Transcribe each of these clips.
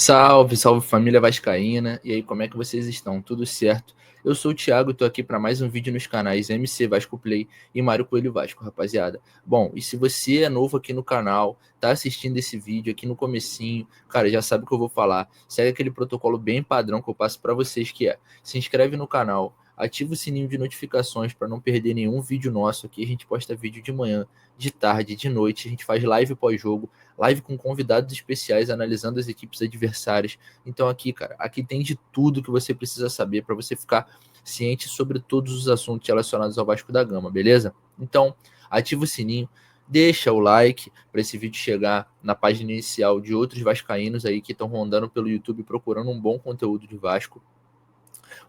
Salve, salve família vascaína. E aí, como é que vocês estão? Tudo certo? Eu sou o Thiago e tô aqui para mais um vídeo nos canais MC Vasco Play e Mário Coelho Vasco, rapaziada. Bom, e se você é novo aqui no canal, tá assistindo esse vídeo aqui no comecinho, cara, já sabe o que eu vou falar. Segue aquele protocolo bem padrão que eu passo para vocês, que é: se inscreve no canal, ativa o sininho de notificações para não perder nenhum vídeo nosso aqui. A gente posta vídeo de manhã, de tarde, de noite, a gente faz live pós-jogo, live com convidados especiais analisando as equipes adversárias. Então aqui, cara, aqui tem de tudo que você precisa saber para você ficar ciente sobre todos os assuntos relacionados ao Vasco da Gama, beleza? Então, ativa o sininho, deixa o like para esse vídeo chegar na página inicial de outros vascaínos aí que estão rondando pelo YouTube procurando um bom conteúdo de Vasco.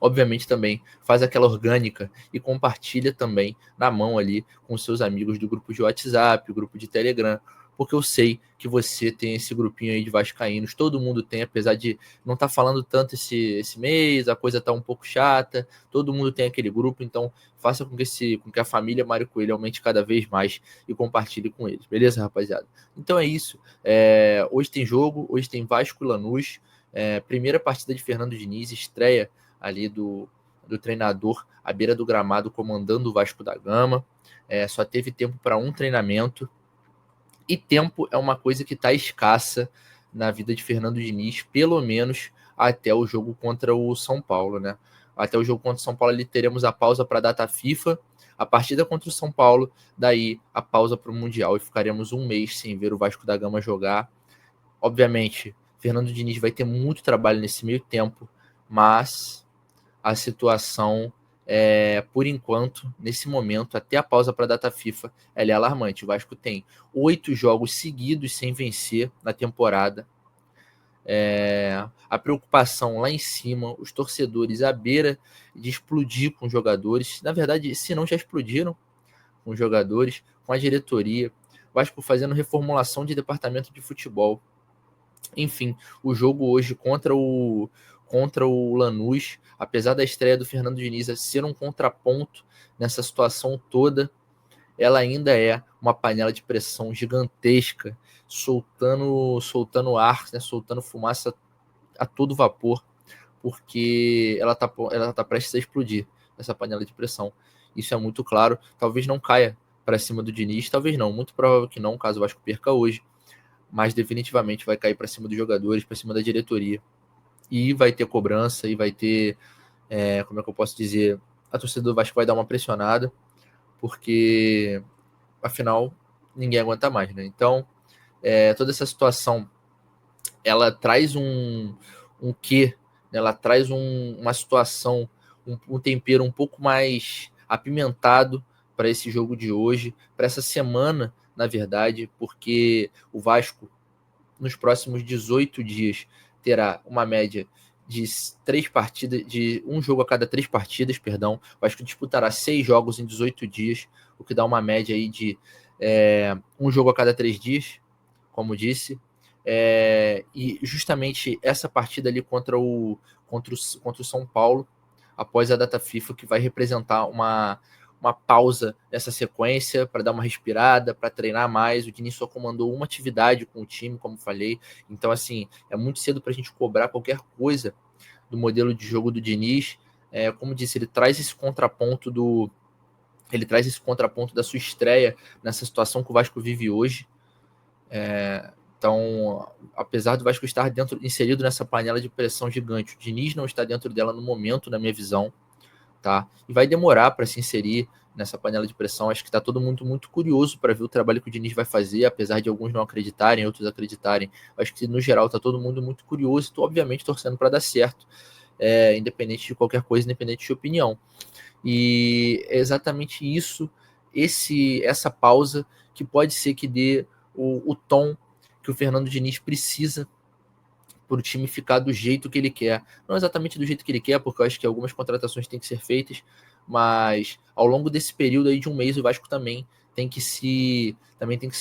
Obviamente também faz aquela orgânica e compartilha também na mão ali com seus amigos do grupo de WhatsApp, grupo de Telegram, porque eu sei que você tem esse grupinho aí de vascaínos, todo mundo tem, apesar de não estar falando tanto esse mês, a coisa tá um pouco chata, todo mundo tem aquele grupo, então faça com que a família Mário Coelho aumente cada vez mais e compartilhe com eles, beleza, rapaziada? Então é isso, hoje tem jogo, hoje tem Vasco e Lanús, primeira partida de Fernando Diniz, estreia ali do treinador à beira do gramado comandando o Vasco da Gama. Só teve tempo para um treinamento. E tempo é uma coisa que está escassa na vida de Fernando Diniz, pelo menos até o jogo contra o São Paulo, né? Até o jogo contra o São Paulo ali teremos a pausa para a data FIFA, a partida contra o São Paulo, daí a pausa para o Mundial e ficaremos um mês sem ver o Vasco da Gama jogar. Obviamente, Fernando Diniz vai ter muito trabalho nesse meio tempo, mas a situação, por enquanto, nesse momento, até a pausa para a data FIFA, ela é alarmante. O Vasco tem 8 jogos seguidos sem vencer na temporada. A preocupação lá em cima, os torcedores à beira de explodir com os jogadores. Na verdade, se não já explodiram com os jogadores, com a diretoria. O Vasco fazendo reformulação de departamento de futebol. Enfim, o jogo hoje contra o Lanús, apesar da estreia do Fernando Diniz ser um contraponto nessa situação toda, ela ainda é uma panela de pressão gigantesca, soltando ar, né, soltando fumaça a todo vapor, porque ela tá prestes a explodir, essa panela de pressão. Isso é muito claro. Talvez não caia para cima do Diniz, talvez não, muito provável que não, caso o Vasco perca hoje, mas definitivamente vai cair para cima dos jogadores, para cima da diretoria. E vai ter cobrança, e vai ter, como é que eu posso dizer, a torcida do Vasco vai dar uma pressionada, porque, afinal, ninguém aguenta mais, né? Então, toda essa situação, ela traz um quê, né? Ela traz uma situação, um tempero um pouco mais apimentado para esse jogo de hoje, para essa semana, na verdade, porque o Vasco nos próximos 18 dias terá uma média de 3 partidas, de um jogo a cada 3 partidas, perdão. O Vasco disputará 6 jogos em 18 dias, o que dá uma média aí de um jogo a cada 3 dias, como disse. E justamente essa partida ali contra o São Paulo, após a data FIFA, que vai representar uma pausa nessa sequência para dar uma respirada, para treinar mais. O Diniz só comandou uma atividade com o time, como falei. Então, assim, é muito cedo para a gente cobrar qualquer coisa do modelo de jogo do Diniz. Como disse, ele traz esse contraponto da sua estreia nessa situação que o Vasco vive hoje. Então, apesar do Vasco estar inserido nessa panela de pressão gigante, o Diniz não está dentro dela no momento, na minha visão. Tá? E vai demorar para se inserir nessa panela de pressão. Acho que está todo mundo muito curioso para ver o trabalho que o Diniz vai fazer, apesar de alguns não acreditarem, outros acreditarem. Acho que no geral está todo mundo muito curioso, e obviamente torcendo para dar certo, independente de qualquer coisa, independente de opinião. E é exatamente isso, essa pausa que pode ser que dê o tom que o Fernando Diniz precisa para o time ficar do jeito que ele quer. Não exatamente do jeito que ele quer, porque eu acho que algumas contratações têm que ser feitas, mas ao longo desse período aí de um mês, o Vasco também tem que se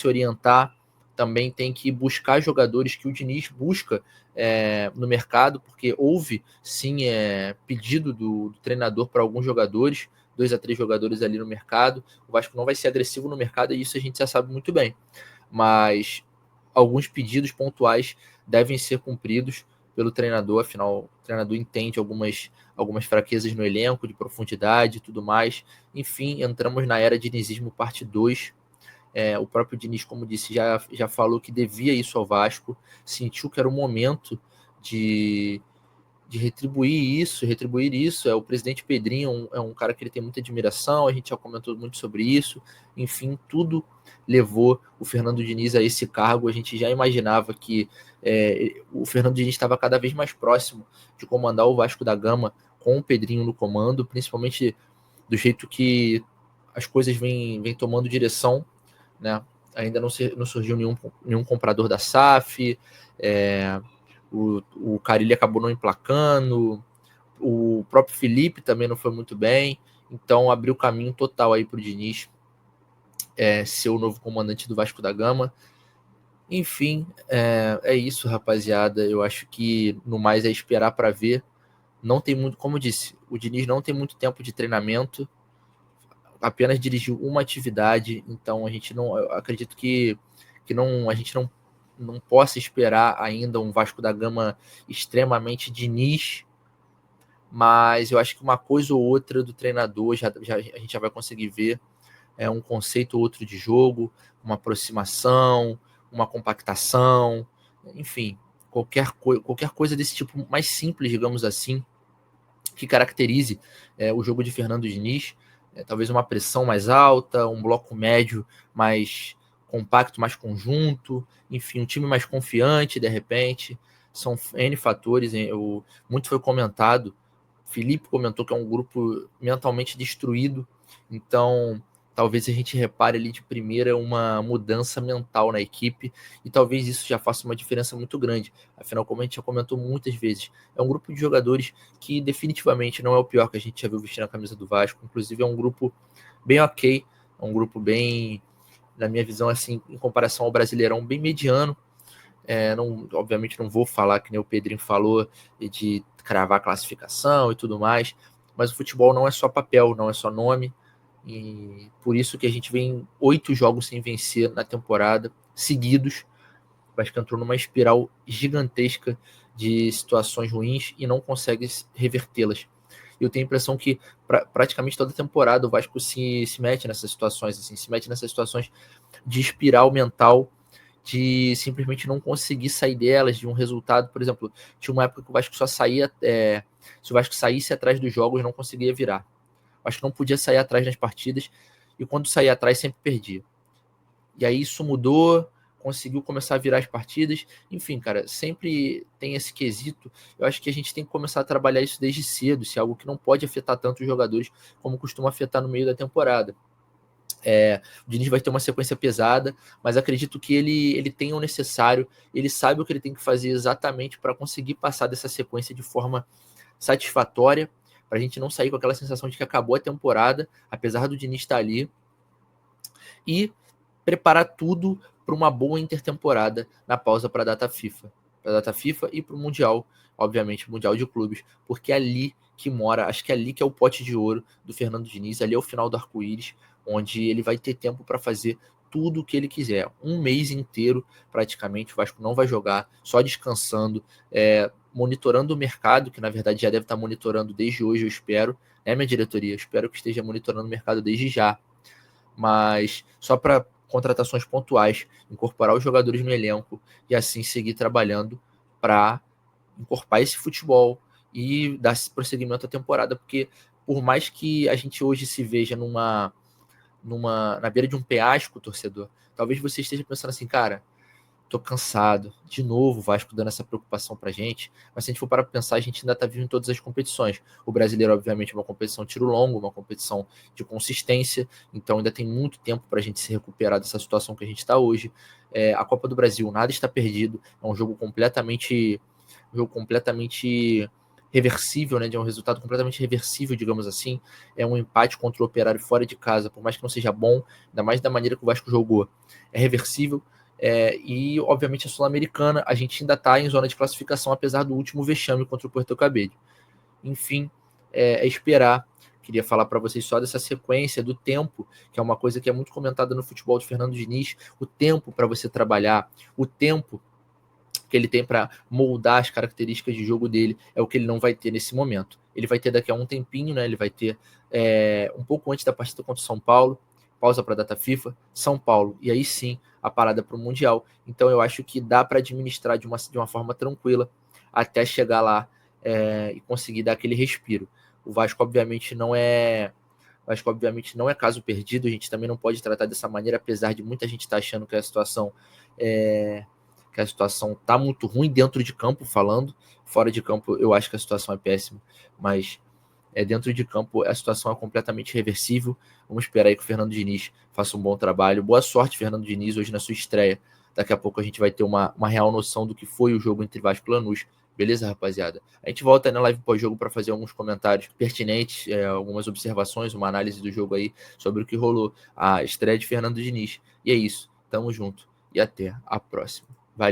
orientar, também tem que buscar jogadores que o Diniz busca no mercado, porque houve sim pedido do treinador para alguns jogadores, 2 a 3 jogadores ali no mercado. O Vasco não vai ser agressivo no mercado, e isso a gente já sabe muito bem, mas alguns pedidos pontuais devem ser cumpridos pelo treinador, afinal, o treinador entende algumas fraquezas no elenco, de profundidade e tudo mais. Enfim, entramos na era dinizismo parte 2. O próprio Diniz, como disse, já falou que devia isso ao Vasco, sentiu que era o momento de retribuir isso. O presidente Pedrinho é um cara que ele tem muita admiração, a gente já comentou muito sobre isso. Enfim, tudo levou o Fernando Diniz a esse cargo. A gente já imaginava que o Fernando Diniz estava cada vez mais próximo de comandar o Vasco da Gama com o Pedrinho no comando, principalmente do jeito que as coisas vêm tomando direção, né? Ainda não surgiu nenhum comprador da SAF, o Carille acabou não emplacando, o próprio Felipe também não foi muito bem, então abriu caminho total aí para o Diniz ser o novo comandante do Vasco da Gama. Enfim, é isso, rapaziada. Eu acho que no mais é esperar para ver. Não tem muito, como eu disse, o Diniz não tem muito tempo de treinamento, apenas dirigiu uma atividade, então a gente não, eu acredito que a gente não possa esperar ainda um Vasco da Gama extremamente Diniz, mas eu acho que uma coisa ou outra do treinador a gente já vai conseguir ver, um conceito ou outro de jogo, uma aproximação, uma compactação, enfim, qualquer coisa desse tipo mais simples, digamos assim, que caracterize o jogo de Fernando Diniz. Talvez uma pressão mais alta, um bloco médio mais compacto, mais conjunto, enfim, um time mais confiante, de repente. São N fatores. Muito foi comentado. Felipe comentou que é um grupo mentalmente destruído, então talvez a gente repare ali de primeira uma mudança mental na equipe, e talvez isso já faça uma diferença muito grande. Afinal, como a gente já comentou muitas vezes, é um grupo de jogadores que definitivamente não é o pior que a gente já viu vestir na camisa do Vasco. Inclusive é um grupo bem ok, é um grupo bem, na minha visão, assim, em comparação ao Brasileirão, bem mediano. Obviamente não vou falar que nem o Pedrinho falou de cravar classificação e tudo mais, mas o futebol não é só papel, não é só nome, e por isso que a gente vem 8 jogos sem vencer na temporada, seguidos. O Vasco entrou numa espiral gigantesca de situações ruins e não consegue revertê-las. Eu tenho a impressão que praticamente toda temporada o Vasco se mete nessas situações, assim, se mete nessas situações de espiral mental, de simplesmente não conseguir sair delas, de um resultado. Por exemplo, tinha uma época que o Vasco só saía, se o Vasco saísse atrás dos jogos, não conseguia virar. O Vasco não podia sair atrás nas partidas, e quando saía atrás sempre perdia. E aí isso mudou, conseguiu começar a virar as partidas. Enfim, cara, sempre tem esse quesito. Eu acho que a gente tem que começar a trabalhar isso desde cedo, se é algo que não pode afetar tanto os jogadores como costuma afetar no meio da temporada. O Diniz vai ter uma sequência pesada, mas acredito que ele tem o necessário, ele sabe o que ele tem que fazer exatamente para conseguir passar dessa sequência de forma satisfatória, para a gente não sair com aquela sensação de que acabou a temporada, apesar do Diniz estar ali, e preparar tudo para uma boa intertemporada na pausa para a data FIFA. Para a data FIFA e para o Mundial, obviamente, o Mundial de Clubes, porque é ali que mora, acho que é ali que é o pote de ouro do Fernando Diniz, ali é o final do arco-íris, onde ele vai ter tempo para fazer tudo o que ele quiser. Um mês inteiro, praticamente, o Vasco não vai jogar, só descansando, monitorando o mercado, que na verdade já deve estar monitorando desde hoje, eu espero, né, minha diretoria? Eu espero que esteja monitorando o mercado desde já, mas só para contratações pontuais, incorporar os jogadores no elenco e assim seguir trabalhando para incorporar esse futebol e dar prosseguimento à temporada, porque por mais que a gente hoje se veja na beira de um penhasco, torcedor, talvez você esteja pensando assim, cara, tô cansado, de novo o Vasco dando essa preocupação pra gente, mas se a gente for para pensar, a gente ainda tá vivo em todas as competições. O Brasileiro, obviamente, é uma competição tiro longo, uma competição de consistência, então ainda tem muito tempo pra gente se recuperar dessa situação que a gente tá hoje. A Copa do Brasil, nada está perdido, é um jogo completamente reversível, né, de um resultado completamente reversível, digamos assim. É um empate contra o Operário fora de casa, por mais que não seja bom, ainda mais da maneira que o Vasco jogou, é reversível. E, obviamente, a Sul-Americana, a gente ainda está em zona de classificação, apesar do último vexame contra o Puerto Cabello. Enfim, é esperar. Queria falar para vocês só dessa sequência do tempo, que é uma coisa que é muito comentada no futebol de Fernando Diniz, o tempo para você trabalhar, o tempo que ele tem para moldar as características de jogo dele, é o que ele não vai ter nesse momento. Ele vai ter daqui a um tempinho, né? Ele vai ter um pouco antes da partida contra o São Paulo, pausa para a data FIFA, São Paulo, e aí sim a parada para o Mundial. Então eu acho que dá para administrar de uma forma tranquila até chegar lá e conseguir dar aquele respiro. O Vasco, obviamente, não é caso perdido, a gente também não pode tratar dessa maneira, apesar de muita gente estar achando que a situação tá muito ruim dentro de campo, falando. Fora de campo, eu acho que a situação é péssima, mas dentro de campo a situação é completamente reversível. Vamos esperar aí que o Fernando Diniz faça um bom trabalho. Boa sorte, Fernando Diniz, hoje na sua estreia. Daqui a pouco a gente vai ter uma real noção do que foi o jogo entre Vasco e Lanús. Beleza, rapaziada? A gente volta aí na live pós-jogo para fazer alguns comentários pertinentes, algumas observações, uma análise do jogo aí sobre o que rolou, a estreia de Fernando Diniz. E é isso, tamo junto e até a próxima.